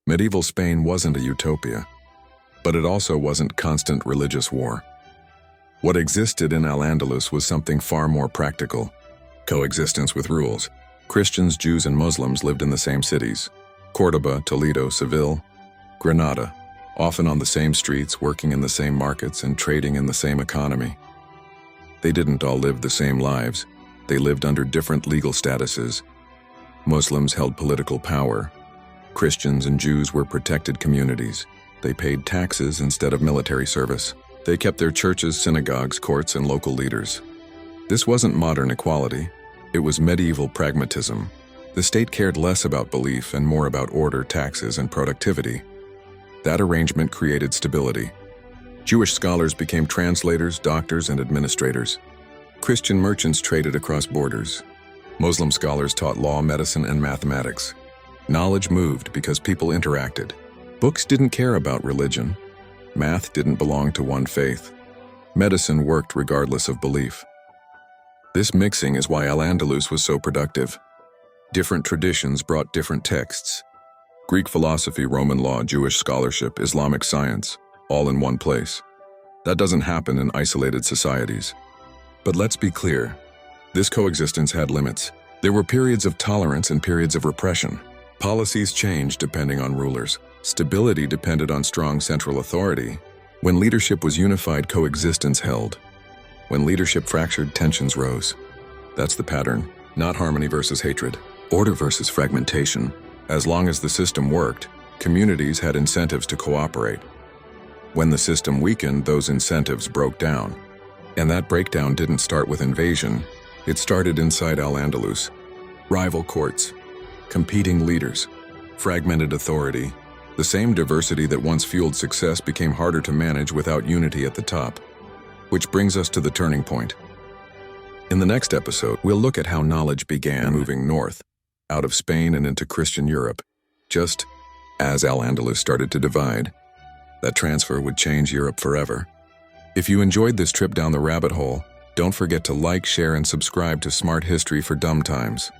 Medieval Spain wasn't a utopia, but it also wasn't constant religious war. What existed in Al-Andalus was something far more practical: coexistence with rules. Christians, Jews, and Muslims lived in the same cities: Córdoba, Toledo, Seville, Granada, often on the same streets, working in the same markets, and trading in the same economy. They didn't all live the same lives. They lived under different legal statuses. Muslims held political power. Christians and Jews were protected communities. They paid taxes instead of military service. They kept their churches, synagogues, courts, and local leaders. This wasn't modern equality. It was medieval pragmatism. The state cared less about belief and more about order, taxes, and productivity. That arrangement created stability. Jewish scholars became translators, doctors, and administrators. Christian merchants traded across borders. Muslim scholars taught law, medicine, and mathematics. Knowledge moved because people interacted. Books didn't care about religion. Math didn't belong to one faith. Medicine worked regardless of belief. This mixing is why Al-Andalus was so productive. Different traditions brought different texts. Greek philosophy, Roman law, Jewish scholarship, Islamic science, all in one place. That doesn't happen in isolated societies. But let's be clear, this coexistence had limits. There were periods of tolerance and periods of repression. Policies changed depending on rulers. Stability depended on strong central authority. When leadership was unified, coexistence held. When leadership fractured, tensions rose. That's the pattern, not harmony versus hatred, order versus fragmentation. As long as the system worked, communities had incentives to cooperate. When the system weakened, those incentives broke down. And that breakdown didn't start with invasion. It started inside Al-Andalus. Rival courts, competing leaders, fragmented authority. The same diversity that once fueled success became harder to manage without unity at the top. Which brings us to the turning point. In the next episode, we'll look at how knowledge began moving north, out of Spain and into Christian Europe. Just as Al-Andalus started to divide, that transfer would change Europe forever. If you enjoyed this trip down the rabbit hole, don't forget to like, share, and subscribe to Smart History for Dumb Times.